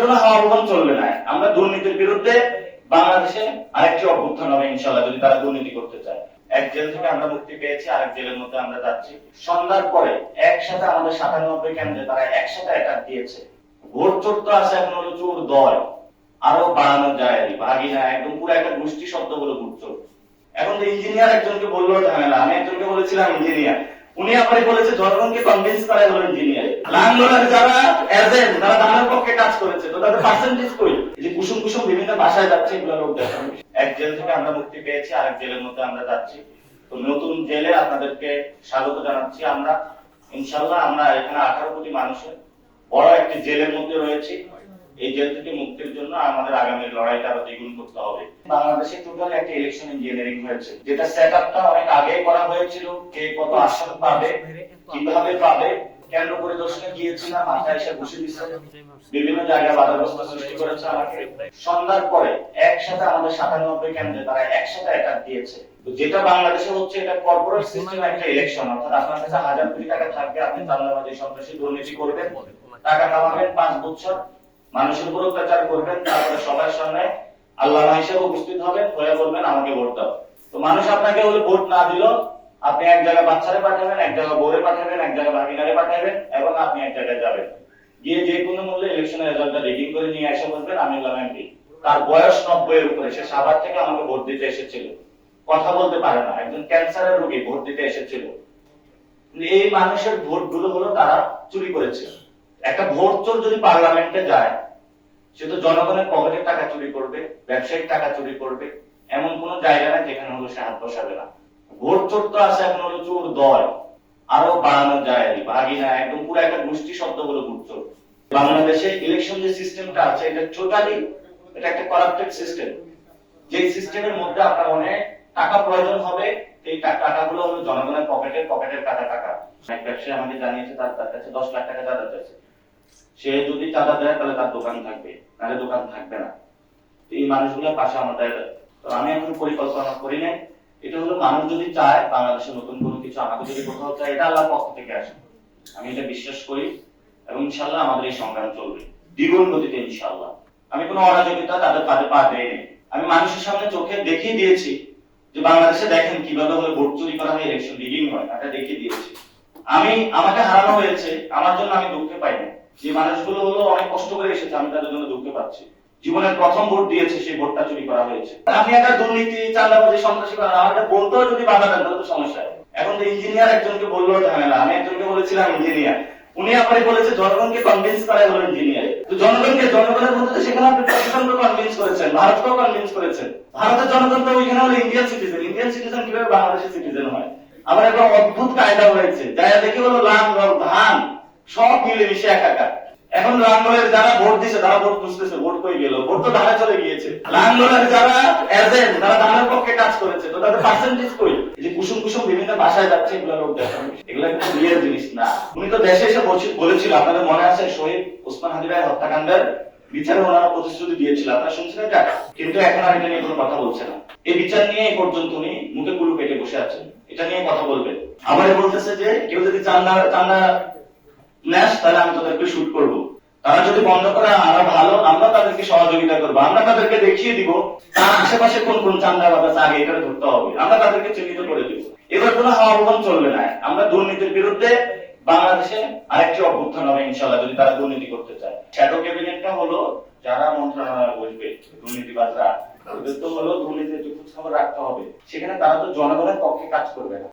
কোনো আহ্বান চলবে না। আমরা দুর্নীতির বিরুদ্ধে বাংলাদেশে আরেকটি অভ্যুত্থান হবে ইনশাআল্লাহ, যদি তারা দুর্নীতি করতে চায়। এক জেল থেকে আমরা মুক্তি পেয়েছি, আরেক জেলের মধ্যে আমরা যাচ্ছি। সন্ধ্যার পরে একসাথে আমাদের 97 কেন্দ্রে তারা একসাথে অ্যাটাক দিয়েছে। ভোট চোর তো আছে, এখন হলো চোর দয়, আরো বাড়ানো যায় ভাগিনা, একদম পুরো একটা গোষ্ঠী শব্দ হলো ভোট চোর। এখন তো ইঞ্জিনিয়ার একজনকে বললো ঝামেলা, আমি একজনকে বলেছিলাম ইঞ্জিনিয়ার, উনি আবার বলেছে জনগণকে কনভিন্স করাই হলো ইঞ্জিনিয়ার। লাঙ্গলের যারা এজেন্ট, যারা দানের পক্ষে কাজ করেছে, তো তাদের পার্সেন্টেজ কই? যে কুসুম কুসুম বিভিন্ন ভাষায় যাচ্ছে, এগুলো লোক দেখেন। এক জেল থেকে আমরা মুক্তি পেয়েছি, আরেক জেলের মধ্যে আমরা যাচ্ছি। তো নতুন জেলে আপনাদেরকে স্বাগত জানাচ্ছি। আমরা ইনশাআল্লাহ আমরা এখানে 18 কোটি মানুষের বড় একটি জেলের মধ্যে রয়েছি। এই জেল থেকে মুক্তির জন্য আমাদের আগামী লড়াইটা আরো দ্বিগুণ করতে হবে। বাংলাদেশে টোটাল একটা ইলেকশন ইঞ্জিনিয়ারিং হয়েছে, যেটা সেট আপটা অনেক আগে করা হয়েছিল। কে কত আসন পাবে, কিভাবে পাবে, কেন্দ্র পরিদর্শনে গিয়েছিলাম, মাথায় এসে বসে দিচ্ছে, বিভিন্ন জায়গায় বাধাগ্রস্ত সৃষ্টি করেছে আমাকে। সন্ধ্যার পরে একসাথে আমাদের 97 কেন্দ্রে তারা একসাথে অ্যাটাক দিয়েছে। তো যেটা বাংলাদেশে হচ্ছে, এটা কর্পোরেট সিস্টেম একটা ইলেকশন, অর্থাৎ আপনার কাছে 1000 কোটি টাকা থাকবে, আপনি চাঁদাবাজি সন্ত্রাসী দুর্নীতি করবেন, টাকা কামাবেন 5 বছর, মানুষের উপর অত্যাচার করবেন, তারপরে সবার সামনে আল্লাহ হিসেবে উপস্থিত হবেন, হয়ে বলবেন আমাকে ভোট দাও। তো মানুষ আপনাকে হলে ভোট না দিল, আপনি এক জায়গায় বাচ্চারে পাঠাবেন, এক জায়গায় বউরে পাঠাবেন, এক জায়গায় ভাগিনারে পাঠাবেন, এবং আপনি এক জায়গায় যাবেন, গিয়ে যে কোনো মূল্যে ইলেকশনের রেজাল্টটা রেডিং করে নিয়ে এসে বলবেন আমি হলাম এমপি। তার বয়স 90 এর উপরে, সে সাভার থেকে আমাকে ভোট দিতে এসেছিল, কথা বলতে পারে না, একজন ক্যান্সারের রোগী ভোট দিতে এসেছিল। এই মানুষের ভোট গুলো হলো তারা চুরি করেছে। একটা ভোট চোর যদি পার্লামেন্টে যায়, সে তো জনগণের পকেটের টাকা চুরি করবে, ব্যবসায়িক টাকা চুরি করবে, এমন কোন জায়গা নেই যেখানে হলো সে হাত বসাবে না। ভোট চোর তো আছে, এখন হলো চোর দয়, আরো বাড়ানো যায় ভাগিনা, একদম পুরো একটা গোষ্ঠী শব্দ হলো ভোট চোর। বাংলাদেশে ইলেকশন যে সিস্টেমটা আছে, এটা টোটালি এটা একটা করাপ্টেড সিস্টেম। যে সিস্টেমের মধ্যে আপনার অনেক টাকা প্রয়োজন হবে, এই টাকাগুলো হলো জনগণের পকেটের কাটা টাকা। এক ব্যবসায়ী আমাকে জানিয়েছে তার কাছে 10 লাখ টাকা চাঁদা চাইছে। সে যদি চাঁদা দেয় তাহলে তার দোকান থাকবে, নাহলে দোকান থাকবে না। এই মানুষগুলোর পাশে আমাদের, তো আমি এখন পরিকল্পনা করি নাই, এটা হলো মানুষ যদি চায় বাংলাদেশে নতুন কোনো কিছু, আমাকে যদি কোথাও চায়, এটা আল্লাহর পক্ষ থেকে আসে, আমি এটা বিশ্বাস করি। এবং ইনশাআল্লাহ আমাদের এই সংগ্রাম চলবে দ্বিগুণ গতিতে ইনশাআল্লাহ। আমি কোনো অরাজকতা তাদের কাঁধে পা দেইনি। আমি মানুষের সামনে চোখে দেখিয়ে দিয়েছি যে বাংলাদেশে দেখেন কিভাবে হলে ভোট চুরি করা হয়, ইলেকশন রিগিং হয়, এটা দেখিয়ে দিয়েছি। আমাকে হারানো হয়েছে, আমার জন্য আমি দুঃখ পাই না। যে মানুষগুলো হলো অনেক কষ্ট করে এসেছে, আমি তাদের জন্য দুঃখ পাচ্ছি। জীবনের প্রথম ভোট দিয়েছে, সেই ভোটটা চুরি করা হয়েছে। আপনি একটা দুর্নীতি, চাঁদাবাজি, সন্ত্রাসী করেন, আমাকে বলতেও যদি বাধা দেন তাহলে তো সমস্যা। এখন তো ইঞ্জিনিয়ার একজনকে বললো ঝামেলা, আমি একজনকে বলেছিলাম ইঞ্জিনিয়ার, উনি আবার বলেছে জনগণকে কনভিন্স করাই হলো ইঞ্জিনিয়ার। তো জনগণের মধ্যে তো সেখানে আপনি পাকিস্তানকে কনভিন্স করেছেন, ভারতকেও কনভিন্স করেছেন। ভারতের জনগণ তো ওইখানে হলো ইন্ডিয়ান সিটিজেন কিভাবে বাংলাদেশের সিটিজেন হয়? আমার একটা অদ্ভুত কায়দা হয়েছে, যারা দেখি হলো লাল রং ধান সব মিলে মিশে একাকার। এখন লাঙ্গলের যারা ভোট দিচ্ছে, তারা ভোট খুঁজতেছে, ভোট কই গেল, ভোট তো ধারে চলে গিয়েছে। লাঙ্গলের যারা এজেন্ট, যারা দানের পক্ষে কাজ করেছে, তো তাদের পার্সেন্টেজ কই? যে কুসুম কুসুম বিভিন্ন ভাষায় যাচ্ছে, এগুলো লোক দেখেন, এগুলো কিন্তু রিয়েল জিনিস না। উনি তো দেশে এসে বলেছিল, আপনাদের মনে আছে শহীদ ওসমান হাদি ভাই হত্যাকাণ্ডের বিচারে ওনারা প্রতিশ্রুতি দিয়েছিল, আপনারা শুনছেন এটা? কিন্তু এখন আর এটা নিয়ে কোনো কথা বলছে না। এই বিচার নিয়ে এই পর্যন্ত উনি মুখে কুলু পেটে বসে আছেন, এটা নিয়ে কথা বলবেন। আবার বলতেছে যে কেউ যদি চান্দা নেস তাহলে আমি তাদেরকে শুট করবো, তারা যদি বন্ধ করে আরো ভালো, আমরা তাদেরকে সহযোগিতা করবো, আমরা তাদেরকে দেখিয়ে দিব তার আশেপাশে কোন কোন চান্দাবাজ আছে, আগে এখানে ধরতে হবে, আমরা তাদেরকে চিহ্নিত করে দিব। এবার কোনো আহ্বান চলবে না। আমরা দুর্নীতির বিরুদ্ধে বাংলাদেশে আরেকটি অভ্যুত্থান হবে ইনশাআল্লাহ, যদি তারা দুর্নীতি করতে চায়। শ্যাডো ক্যাবিনেটটা হলো যারা মন্ত্রণালয়ে বসবে, দুর্নীতিবাজরা, ওদের তো হলো দুর্নীতির খোঁজ খবর রাখতে হবে, সেখানে তারা তো জনগণের পক্ষে কাজ করবে না।